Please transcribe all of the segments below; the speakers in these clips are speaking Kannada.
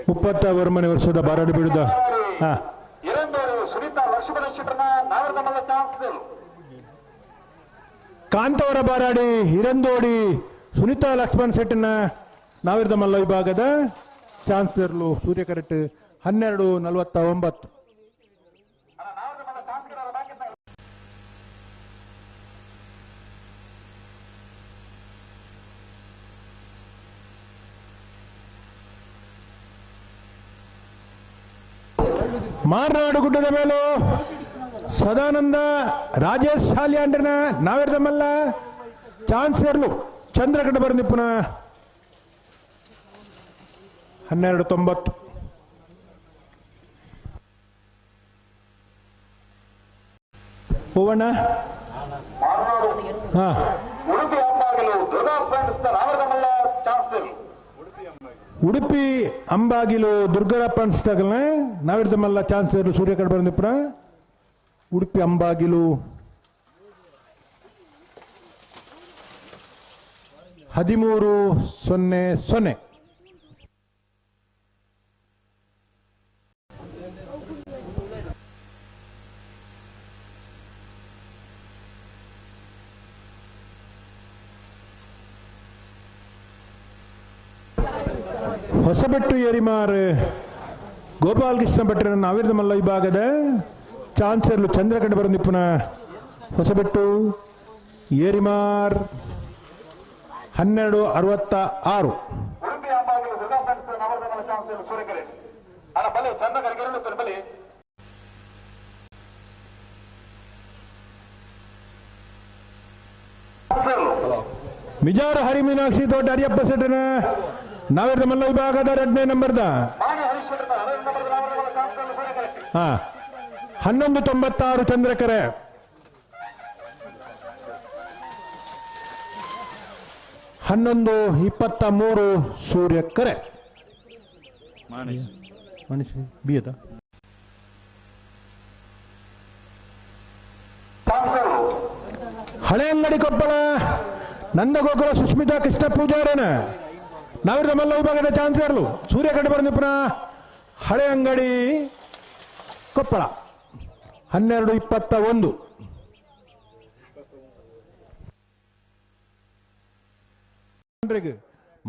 ಮುಪ್ಪತ್ತ ವರ್ಮನೆ ವರ್ಷದ ಬಾರಾಡಿ ಬಿಡುದ ಕಾಂತವರ ಬಾರಾಡಿ ಹಿರಂದೋಡಿ ಸುನೀತಾ ಲಕ್ಷ್ಮಣ್ ಶೆಟ್ಟನ ನಾವಿರದ ಮಲ್ಲ ವಿಭಾಗದ ಚಾನ್ಸ್ಲರ್ಲು ಸೂರ್ಯ ಕರೆಕ್ಟ್ 12:49. ಮಾರ್ನಾಡು ಗುಡ್ಡದ ಮೇಲೂ ಸದಾನಂದ ರಾಜೇಶ್ ಶಾಲ್ಯಾಂಡ್ರನ ನಾವಿರದ ಮಲ್ಲ ಚಾನ್ಸ್ಲರ್ಲು ಚಂದ್ರಗಡ್ಡ ಬರಂದಿಪ್ಪನ 12:90. ಹೂವಣ್ಣ ಹಾ ಉಡುಪಿ ಅಂಬಾಗಿಲು ದುರ್ಗರಪ್ಪ ಅನ್ಸ್ತಾಗಲ್ಲ ನಾವಿರದ ಮಲ್ಲ ಚಾನ್ಸ್ಲರ್ ಸೂರ್ಯ ಕಡೆ ಬಂದಿಪ್ಪನ ಉಡುಪಿ ಅಂಬಾಗಿಲು 13:00. ಹೊಸಬೆಟ್ಟು ಏರಿಮಾರ್ ಗೋಪಾಲಕೃಷ್ಣ ಭಟ್ರ ನಾವಿರದ ಮಲ್ಲ ವಿಭಾಗದ ಚಾನ್ಸಲರ್ಲು ಚಂದ್ರಕಂಡ ಬರಂದಿಪ್ಪನ ಹೊಸಬೆಟ್ಟು ಏರಿಮಾರ್ 12:66. ಮಿಜಾರ ಹರಿ ಮೀನಾಕ್ಷಿ ತೋಟ ಹರಿಯಪ್ಪ ಸೆಟ್ಟನ ನಾವಿರದ ಮಲ್ಲ ವಿಭಾಗದ 2ನೇ ನಂಬರ್ದ 11:96 ಚಂದ್ರಕರೆ. 11:23 ಸೂರ್ಯಕರೆ. ಬಿಯದ ಹಳೆ ಅಂಗಡಿ ಕೊಪ್ಪಳ ನಂದಗೋಕುಲ ಸುಸ್ಮಿತಾ ಕೃಷ್ಣ ಪೂಜಾರನ ನಾವಿರದ ಮಲ್ಲ ವಿಭಾಗದ ಚಾನ್ಸಲರ್ಲು ಸೂರ್ಯ ಕಡೆ ಬರಂದಿಪ್ಪನ ಹಳೆ ಅಂಗಡಿ ಕೊಪ್ಪಳ 12:21.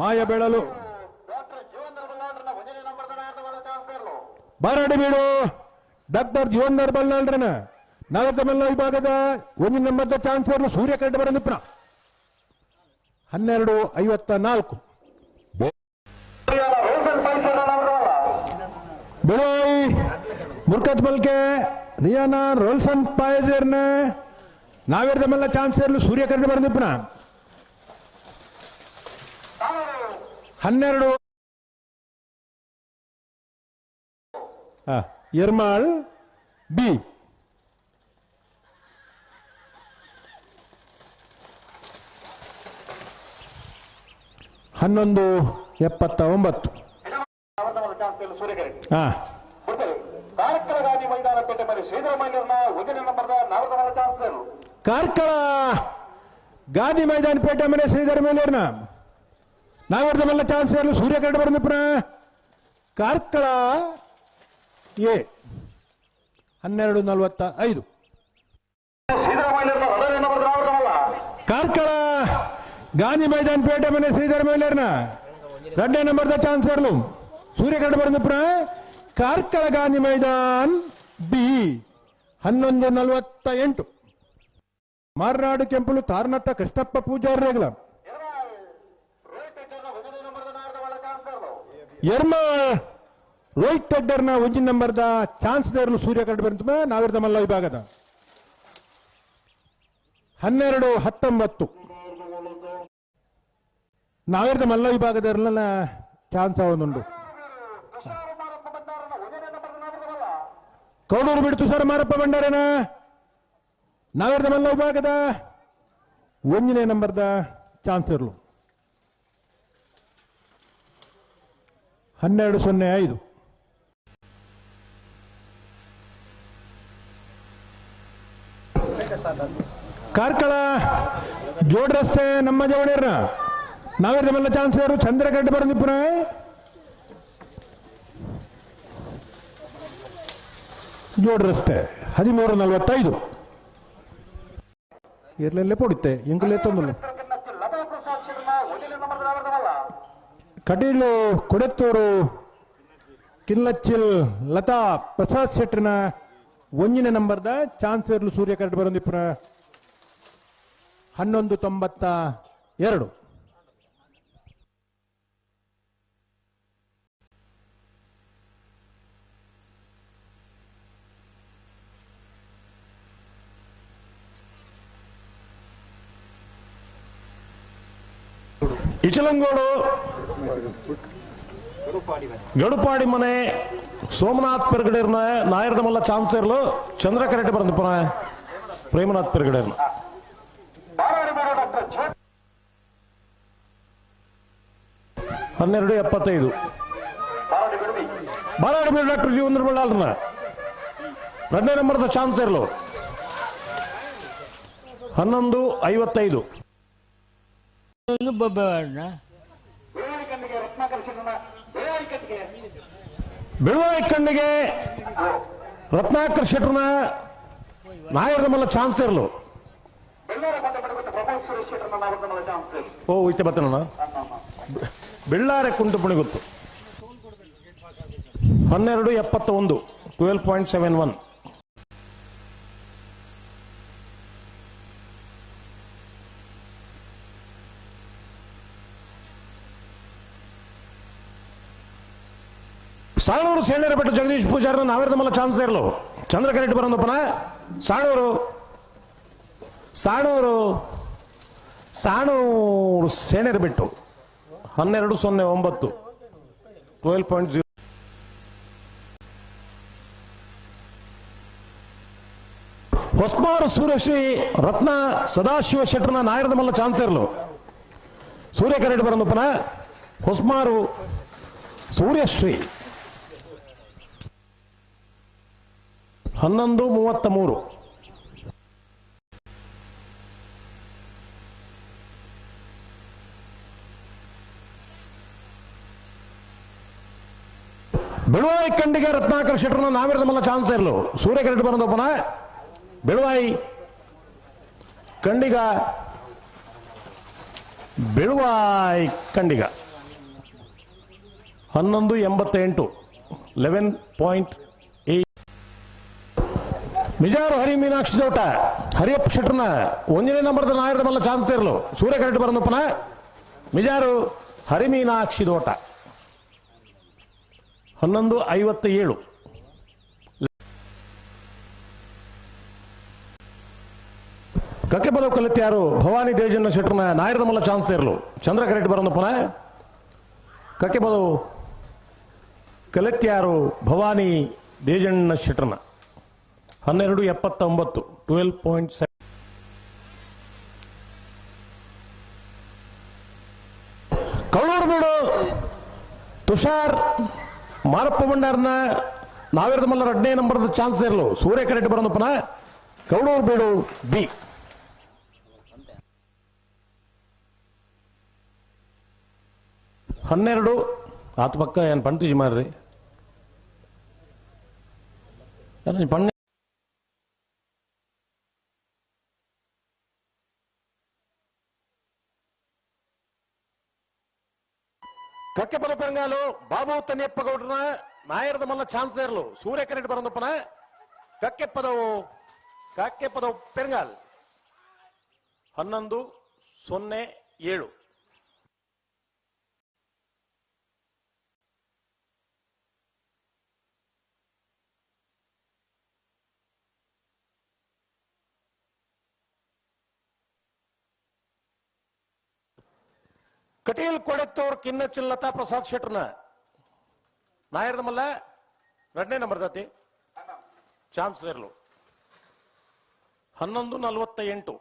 ಮಾಯ ಬೆಳಲು ಬಾರಾಡಿ ಬೀಡು ಡಾಕ್ಟರ್ ಜೀವನ್ದರ್ ಬಲ್ಲಾಳ್ರನ ನಾವಿರದ ಮಲ್ಲ ವಿಭಾಗದ 1ನೇ ನಂಬರ್ದ ಚಾನ್ಸಲರ್ಲು ಸೂರ್ಯ ಕಡೆ ಬರಂದಿಪ್ಪನ 12:54. ಬೆಳೋಯ್ ಮುರ್ಕತ್ ಬಲ್ಕೆ ರಿಯಾನಾ ರೋಲ್ಸನ್ ಪಾಯಜರ್ನ ನಾವಿರದ ಮಲ್ಲ ಚಾನ್ಸಲರ್ಲು ಸೂರ್ಯ ಕಡೆ ಬರಂದಿಪ್ಪನ 12. ಯರ್ಮಾಳ್ ಬಿ 11:79. ಕಾರ್ಕಳ ಗಾದಿ ಮೈದಾನ ಪೇಟೆ ಮನೆ ಶ್ರೀಧರ ಮೇಲೇರ್ನ ನಾವಿರದ ಮಲ್ಲ ಚಾನ್ಸಲರ್ಲು ಸೂರ್ಯ ಕಡೆ ಬರಂದಿಪ್ಪನ ಕಾರ್ಕಳ ಎ 12:45. ಕಾರ್ಕಳ ಗಾಂಧಿ ಮೈದಾನ ಪೇಟೆ ಮನೆ ಶ್ರೀಧರ ಮೇಲೇರ್ನ 2ನೇ ನಂಬರ್ದ ಚಾನ್ಸಲರ್ಲು ಸೂರ್ಯ ಕಡೆ ಬರಂದಿಪ್ಪನ ಕಾರ್ಕಳ ಗಾಂಧಿ ಮೈದಾನ್ ಬಿ 11:48. ಮಾರ್ನಾಡು ಕೆಂಪಲು ತಾರನತ್ತ ಕೃಷ್ಣಪ್ಪ ಪೂಜಾರ್ರೇಗಲ ಎರ್ಮ ರೋಹಿತ್ ಟೆಡ್ಡರ್ನ 1ನೇ ನಂಬರ್ದ ಚಾನ್ಸ್ಲರ್ಲು ಸೂರ್ಯ ಕಡೆ ಬರಂದಿಪ್ಪ ನಾವಿರದ ಮಲ್ಲ ವಿಭಾಗದ 12:19. ನಾವಿರದ ಮಲ್ಲ ವಿಭಾಗದಲ್ಲ ಚಾನ್ಸ್ ಒಂದುಂಟು. ಕೌಡೂರು ಬಿಡ್ತು ಸರ್ ಮಾರಪ್ಪ ಭಂಡಾರನ ನಾವಿರದ ಮಲ್ಲ ವಿಭಾಗದ 1ನೇ ನಂಬರ್ದ ಚಾನ್ಸಲರ್ಲು 12:05. ಕಾರ್ಕಳ ಜೋಡ್ ರಸ್ತೆ ನಮ್ಮ ಜವಣಿಯರ್ನ ನಾವಿರದ ಮಲ್ಲ ಚಾನ್ಸಲರ್ ಚಂದ್ರಗಡ್ಡ ಬರಂದಿಪ್ಪನ ಜೋಡ್ರಷ್ಟೇ 13:45 ಇರ್ಲೆಲ್ಲೇ ಪೊಡಿತೆ ಎಂಕುಲೇ ತೊಂದಲು ಕಟೀಲು ಕೊಡೆತ್ತೂರು ಕಿಲ್ಲಚ್ಚಿಲ್ ಲತಾ ಪ್ರಸಾದ್ ಶೆಟ್ರಿನ ಒಂಜಿನ ನಂಬರ್ದ ಚಾನ್ಸ್ ಇರ್ಲು ಸೂರ್ಯ ಕರೆಕ್ಟ್ ಬರೋದಿಪ್ಪನ 11:92. ಇಚಲಂಗೋಡು ಗಡುಪಾಡಿ ಮನೆ ಸೋಮನಾಥ್ ಪೆರ್ಗಡೇರ್ನ ನಾಯರದ ಮಲ್ಲ ಚಾನ್ಸ್ ಇರ್ಲು ಚಂದ್ರ ಕರೆಕ್ಟ್ ಬರಂದಿಪ್ಪನ ಪ್ರೇಮನಾಥ್ ಪೆರ್ಗಡೇರ್ನ 12:75. ಬಾರಾಡಬೇಡ ಡಾಕ್ಟರ್ ಜೀವಂದ್ರ ಬಳ್ಳಾಲ್ರನ್ನ 2ನೇ ನಂಬರ್ದ ಚಾನ್ಸ್ ಇರ್ಲು 11:55. ಬೆಳವಾಯಿ ಕಣ್ಣಿಗೆ ರತ್ನಾಕರ್ ಶೆಟ್ರನ ನಾಯರದ ಮಲ್ಲ ಚಾನ್ಸ್ ಇರ್ಲು ಓ ಇತ್ತೆ ಬತ್ತನ ಬೆಳ್ಳಾರೆ ಕುಂಟು ಪುಣಿ ಗೊತ್ತು 12:71. 12.71. ಸಾಣೂರು ಸೇಣರ ಬೆಟ್ಟ ಜಗದೀಶ್ ಪೂಜಾರ ನಾವೇರದ ಮಲ್ಲ ಚಾನ್ಸ್ ಇರ್ಲು ಚಂದ್ರ ಕರೆಕ್ಟ್ ಬರೋದಪ್ಪನ ಸಾಣೂರು ಸೇಣರ ಬೆಟ್ಟು 12:09. 12.0. ಹೊಸ್ಮಾರು ಸೂರ್ಯಶ್ರೀ ರತ್ನ ಸದಾಶಿವ ಶೆಟ್ರನ ನಾಯರದ ಮಲ್ಲ ಚಾನ್ಸ್ ಇರ್ಲು ಸೂರ್ಯ ಕರೆಕ್ಟ್ ಬರೋದಪ್ಪನ ಹೊಸ್ಮಾರು ಸೂರ್ಯಶ್ರೀ 11:33. ಬೆಳವಾಯಿ ಕಂಡಿಗೆ ರತ್ನಾಕರ್ ಶೆಟ್ರನ ನಾವೇರದ ಮಲ್ಲ ಚಾನ್ಸ್ ಇರ್ಲು ಸೂರ್ಯ ಕರೆಕ್ಟ್ ಬರೋದಪ್ಪನ ಬೆಳವಾಯಿ ಕಂಡಿಗ 11:88. 11.8. ಮಿಜಾರು ಹರಿ ಮೀನಾಕ್ಷಿ ದೋಟ ಹರಿಯಪ್ಪ ಶೆಟ್ರನ 1ನೇ ನಂಬರ್ದ ನಾಯರದ ಮಲ್ಲ ಚಾನ್ಸ್ ಇರ್ಲು ಸೂರ್ಯ ಕರೆಕ್ಟ್ ಬರೋದಪ್ಪನ ಮಿಜಾರು ಹರಿ ಮೀನಾಕ್ಷಿ ದೋಟ 11:57. ಕಕ್ಕೆ ಬದವು ಕಲಿತ್ಯಾರು ಭವಾನಿ ದೇಜನ್ನ ಶೆಟ್ರನ ನಾಯರದ ಮಲ್ಲ ಚಾನ್ಸ್ ಇರ್ಲು ಚಂದ್ರ ಕರೆಕ್ಟ್ ಬರೋದಪ್ಪನ ಕಕ್ಕೆ ಬದವು ಕಲಿತ್ಯಾರು ಭವಾನಿ ದೇಜಣ್ಣ ಶೆಟ್ರನ 12:79. 12.7. ಕೌಳೂರು ಬೀಡು ತುಷಾರ್ ಮಾರಪ್ಪ ಭಂಡಾರನ ನಾವೇರದ ಮಲ್ಲ 2ನೇ ನಂಬರ್ದ ಚಾನ್ಸ್ ಇರ್ಲು ಸೂರ್ಯ ಕರೆಕ್ಟ್ ಬರೋದಪ್ಪನ ಕೌಳೂರು ಬೀಡು ಬಿ 12. ಆತ ಪಕ್ಕ ಏನು ಪಂಟಿಜಿ ಮಾಡ್ರಿ ಪಣ್ಣ ಕಕ್ಕೆ ಬಲ ಪೆರಂಗಾಲು ಬಾಬು ತನ್ಯಪ್ಪ ಗೌಡ್ರನ ನಾಯರದ ಮಲ್ಲ ಚಾನ್ಸ್ ಇರ್ಲು ಸೂರ್ಯ ಕರೆಕ್ಟ್ ಬರೋದಪ್ಪನ ಕಕ್ಕೆ ಪದವು ಪೆರಂಗಾಲ್ 11:07. ಕಟೀಲ್ ಕೊಡೆತ್ತೂರ್ ಕಿನ್ನಚ್ಚಿಲ್ ಲತಾ ಪ್ರಸಾದ್ ಶೆಟ್ರನ ನಾಯರದ ಮಲ್ಲ 2ನೇ ನಂಬರ್ ದತಿ ಚಾನ್ಸ್ ಇರ್ಲು 11:48.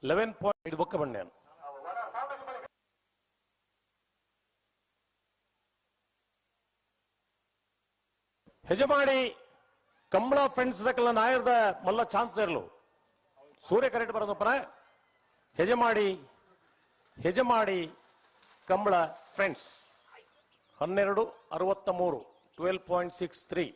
11.5 ಬೊಕ್ಕ ಬಂಡೆ ಹೆಜಮಾಡಿ ಕಂಬಳ ಫ್ರೆಂಡ್ಸ್ ದಕ್ಕಲ್ಲ ನಾಯರದ ಮಲ್ಲ ಚಾನ್ಸ್ ಇರ್ಲು ಸೂರ್ಯ ಕರೆಕ್ಟ್ ಬರೋದಪ್ಪನ ಹೆಜಮಾಡಿ ಕಂಬಳ ಫ್ರೆಂಡ್ಸ್ 12:63. 12.63.